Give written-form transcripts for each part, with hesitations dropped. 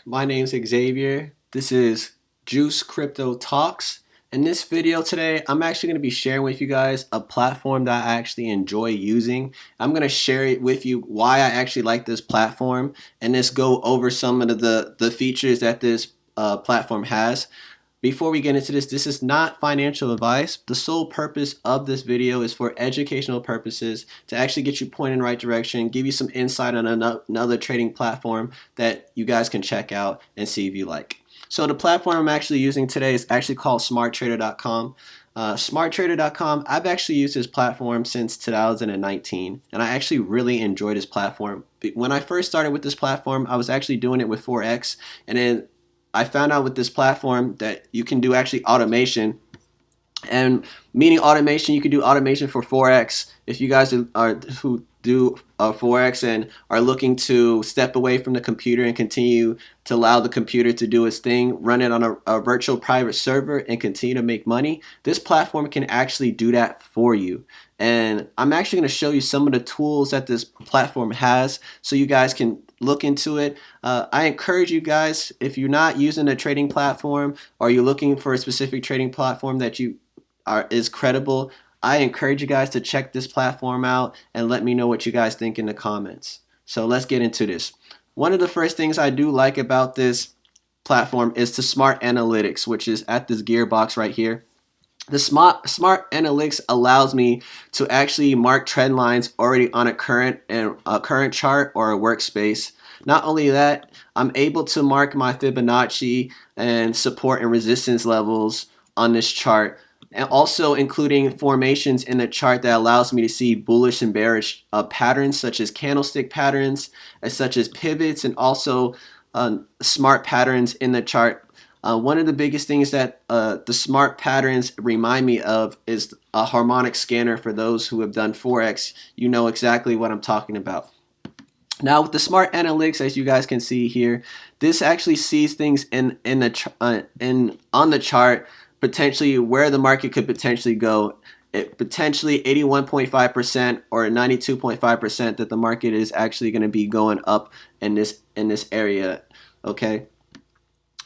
My name's Xavier. This is Juice Crypto Talks. In this video today, I'm actually going to be sharing with you guys a platform that I actually enjoy using. I'm going to share it with you why I actually like this platform and just go over some of the features that this platform has. Before we get into this, this is not financial advice. The sole purpose of this video is for educational purposes to actually get you pointed in the right direction, give you some insight on another trading platform that you guys can check out and see if you like. So the platform I'm actually using today is actually called smarttrader.com. Smarttrader.com, I've actually used this platform since 2019, and I actually really enjoy this platform. When I first started with this platform, I was actually doing it with Forex, and then I found out with this platform that you can do actually automation, and meaning automation, you can do automation for Forex. If you guys are who do Forex and are looking to step away from the computer and continue to allow the computer to do its thing, run it on a virtual private server and continue to make money, this platform can actually do that for you. And I'm actually going to show you some of the tools that this platform has so you guys can look into it. I encourage you guys, if you're not using a trading platform or you're looking for a specific trading platform that is credible, I encourage you guys to check this platform out and let me know what you guys think in the comments. So let's get into this. One of the first things I do like about this platform is the Smart Analytics, which is at this gearbox right here. The Smart Analytics allows me to actually mark trend lines already on a current chart or a workspace. Not only that, I'm able to mark my Fibonacci and support and resistance levels on this chart, and also including formations in the chart that allows me to see bullish and bearish patterns such as candlestick patterns, such as pivots, and also smart patterns in the chart. One of the biggest things that the smart patterns remind me of is a harmonic scanner. For those who have done Forex, you know exactly what I'm talking about. Now with the Smart Analytics, as you guys can see here, this actually sees things on the chart, potentially where the market could potentially go. It potentially 81.5% or 92.5% that the market is actually going to be going up in this area. Okay.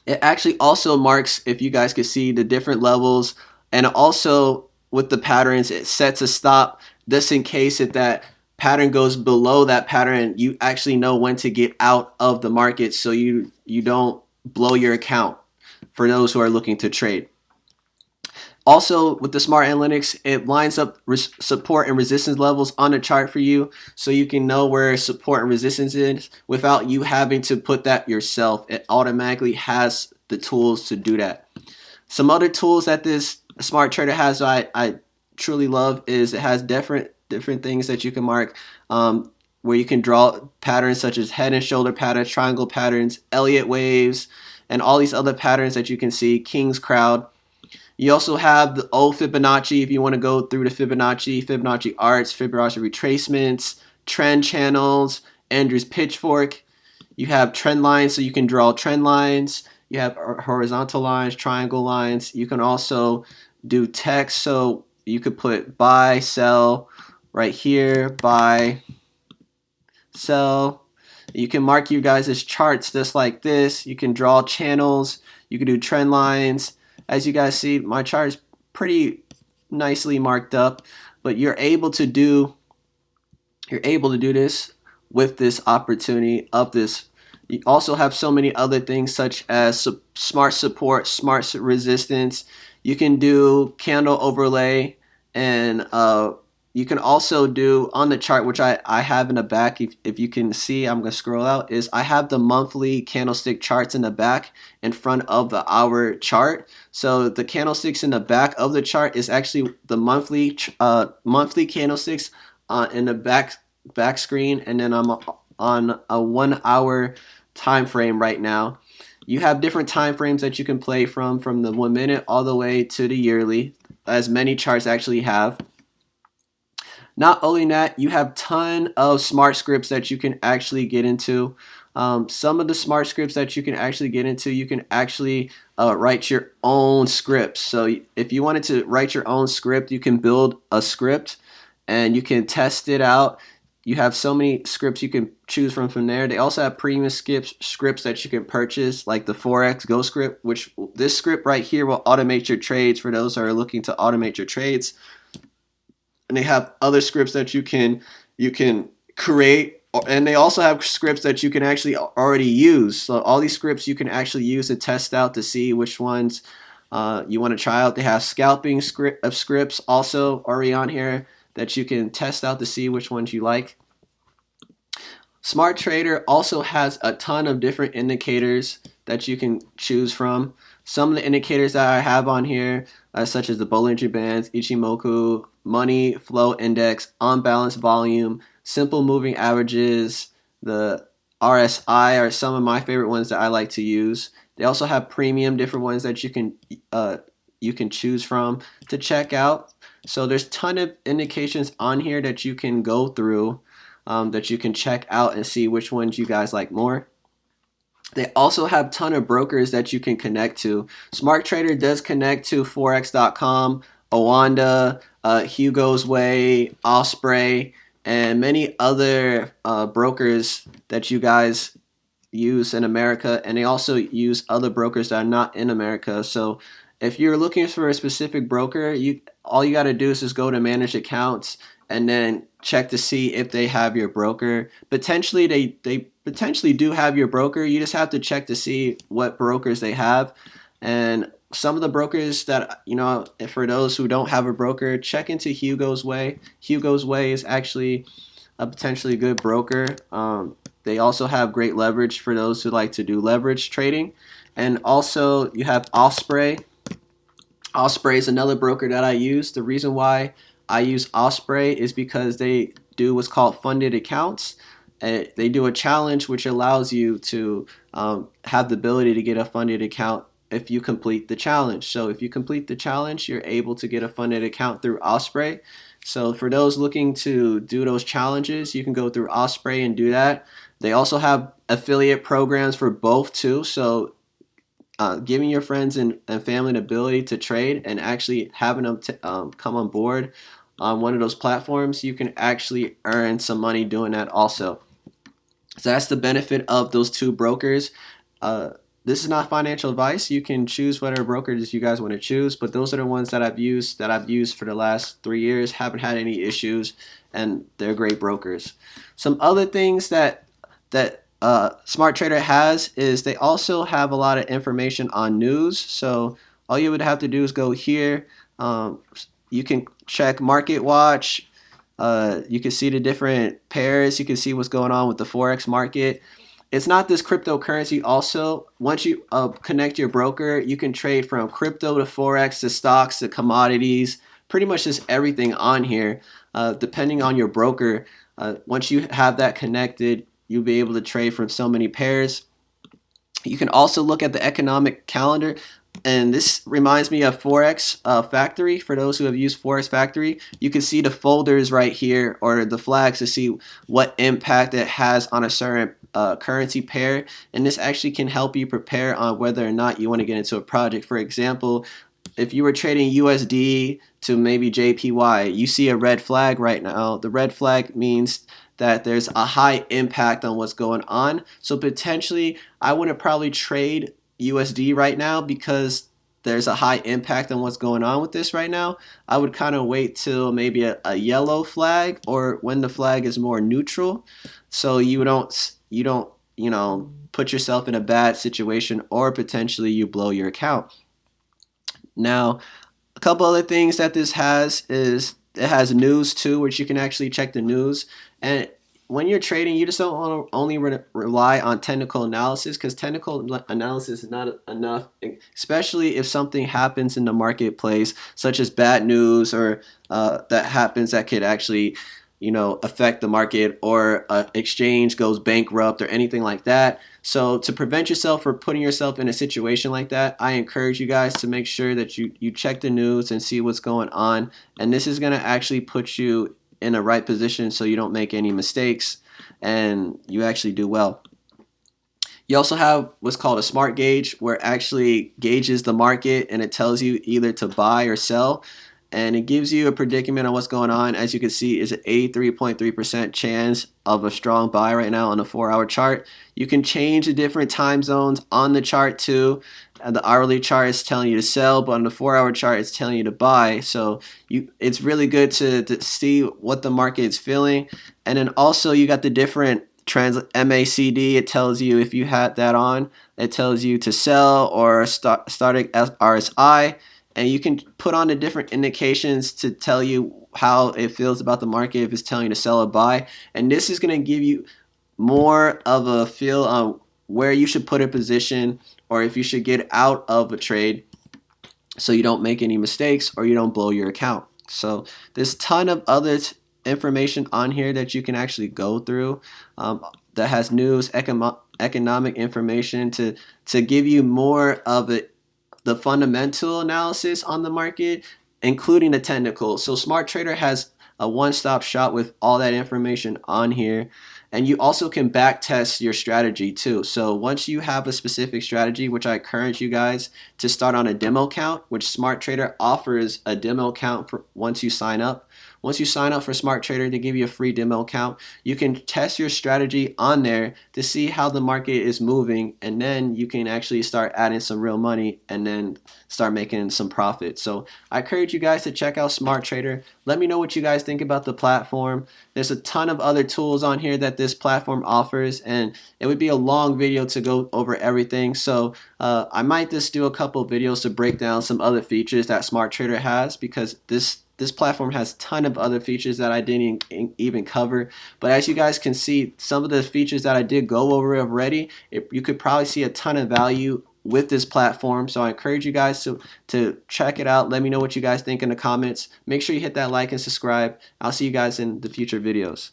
It actually also marks, if you guys can see, the different levels, and also with the patterns, it sets a stop just in case if that pattern goes below that pattern, you actually know when to get out of the market so you don't blow your account for those who are looking to trade. Also, with the Smart Analytics, it lines up support and resistance levels on the chart for you so you can know where support and resistance is without you having to put that yourself. It automatically has the tools to do that. Some other tools that this Smart Trader has I truly love is it has different things that you can mark, where you can draw patterns such as head and shoulder patterns, triangle patterns, Elliott waves, and all these other patterns that you can see, King's Crowd. You also have the old Fibonacci if you want to go through the Fibonacci arts, Fibonacci retracements, trend channels, Andrew's pitchfork. You have trend lines, so you can draw trend lines. You have horizontal lines, triangle lines. You can also do text, so you could put buy, sell right here, buy, sell. You can mark you guys' charts just like this. You can draw channels. You can do trend lines. As you guys see, my chart is pretty nicely marked up, but you're able to do this with this opportunity of this. You also have so many other things such as smart support, smart resistance. You can do candle overlay, and you can also do on the chart, which I have in the back. If you can see, I'm going to scroll out, is I have the monthly candlestick charts in the back in front of the hour chart. So the candlesticks in the back of the chart is actually the monthly candlesticks in the back screen, and then I'm on a 1 hour time frame right now. You have different time frames that you can play from the 1 minute all the way to the yearly, as many charts actually have. Not only that, you have ton of smart scripts that you can actually get into. Some of the smart scripts that you can actually get into, you can actually write your own scripts. So if you wanted to write your own script, you can build a script and you can test it out. you have so many scripts you can choose from there. They also have premium scripts that you can purchase, like the Forex Go script, which this script right here will automate your trades for those that are looking to automate your trades. And they have other scripts that you can create, and they also have scripts that you can actually already use. So all these scripts you can actually use to test out to see which ones you want to try out. They have scalping scripts also already on here that you can test out to see which ones you like. Smart Trader also has a ton of different indicators that you can choose from. Some of the indicators that I have on here, such as the Bollinger Bands, Ichimoku, Money Flow Index, On Balance Volume, Simple Moving Averages, the RSI are some of my favorite ones that I like to use. They also have premium different ones that you can choose from to check out. So there's a ton of indications on here that you can go through, that you can check out and see which ones you guys like more. They also have a ton of brokers that you can connect to. Smart Trader does connect to Forex.com, Owanda, Hugo's Way, Osprey, and many other brokers that you guys use in America, and they also use other brokers that are not in America. So if you're looking for a specific broker, all you got to do is just go to manage accounts and then check to see if they have your broker. Potentially they potentially do have your broker. You just have to check to see what brokers they have. And some of the brokers that, for those who don't have a broker, check into Hugo's Way. Hugo's Way is actually a potentially good broker. They also have great leverage for those who like to do leverage trading. And also you have Osprey. Osprey is another broker that I use. The reason why I use Osprey is because they do what's called funded accounts. They do a challenge which allows you to have the ability to get a funded account if you complete the challenge. So if you complete the challenge, you're able to get a funded account through Osprey. So for those looking to do those challenges, you can go through Osprey and do that. They also have affiliate programs for both too. So giving your friends and family the ability to trade and actually having them come on board on one of those platforms, you can actually earn some money doing that also. So that's the benefit of those two brokers. This is not financial advice. You can choose whatever brokers you guys want to choose, but those are the ones that I've used for the last 3 years. Haven't had any issues, and they're great brokers. Some other things that Smart Trader has is they also have a lot of information on news. So all you would have to do is go here. You can check Market Watch. You can see the different pairs. You can see what's going on with the Forex market. It's not this cryptocurrency also. Once you connect your broker, you can trade from crypto to Forex to stocks to commodities, pretty much just everything on here, depending on your broker. Once you have that connected, you'll be able to trade from so many pairs. You can also look at the economic calendar. And this reminds me of Forex Factory. For those who have used Forex Factory, you can see the folders right here, or the flags, to see what impact it has on a certain currency pair. And this actually can help you prepare on whether or not you want to get into a project. For example, if you were trading USD to maybe JPY, you see a red flag right now. The red flag means that there's a high impact on what's going on. So potentially, I wouldn't probably trade USD right now because there's a high impact on what's going on with this right now. I would kind of wait till maybe a yellow flag, or when the flag is more neutral, so you don't put yourself in a bad situation, or potentially you blow your account. Now, a couple other things that this has is it has news too, which you can actually check the news. And when you're trading, you just don't only rely on technical analysis, because technical analysis is not enough, especially if something happens in the marketplace, such as bad news, or that happens that could actually affect the market, or exchange goes bankrupt or anything like that. So to prevent yourself from putting yourself in a situation like that, I encourage you guys to make sure that you check the news and see what's going on. And this is going to actually put you in the right position so you don't make any mistakes and you actually do well. You also have what's called a smart gauge, where it actually gauges the market and it tells you either to buy or sell. and it gives you a predicament on what's going on. As you can see, is an 83.3% chance of a strong buy right now on the 4-hour chart. You can change the different time zones on the chart too. The hourly chart is telling you to sell, but on the 4-hour chart it's telling you to buy. So it's really good to see what the market is feeling. And then also you got the different MACD. It tells you, if you had that on, it tells you to sell or starting RSI, and you can put on the different indications to tell you how it feels about the market, if it's telling you to sell or buy. And this is going to give you more of a feel on where you should put a position, or if you should get out of a trade so you don't make any mistakes or you don't blow your account. So there's a ton of other information on here that you can actually go through, that has news, economic information to give you more of the fundamental analysis on the market, including the technical. So Smart Trader has a one-stop shop with all that information on here. And you also can back test your strategy too. So once you have a specific strategy, which I encourage you guys to start on a demo account, which Smart Trader offers a demo account for once you sign up. Once you sign up for Smart Trader, to give you a free demo account, you can test your strategy on there to see how the market is moving, and then you can actually start adding some real money and then start making some profit. So I encourage you guys to check out Smart Trader. Let me know what you guys think about the platform. There's a ton of other tools on here that this platform offers, and it would be a long video to go over everything. So I might just do a couple videos to break down some other features that Smart Trader has, because this platform has a ton of other features that I didn't even cover. But as you guys can see, some of the features that I did go over already, you could probably see a ton of value with this platform. So I encourage you guys to check it out. Let me know what you guys think in the comments. Make sure you hit that like and subscribe. I'll see you guys in the future videos.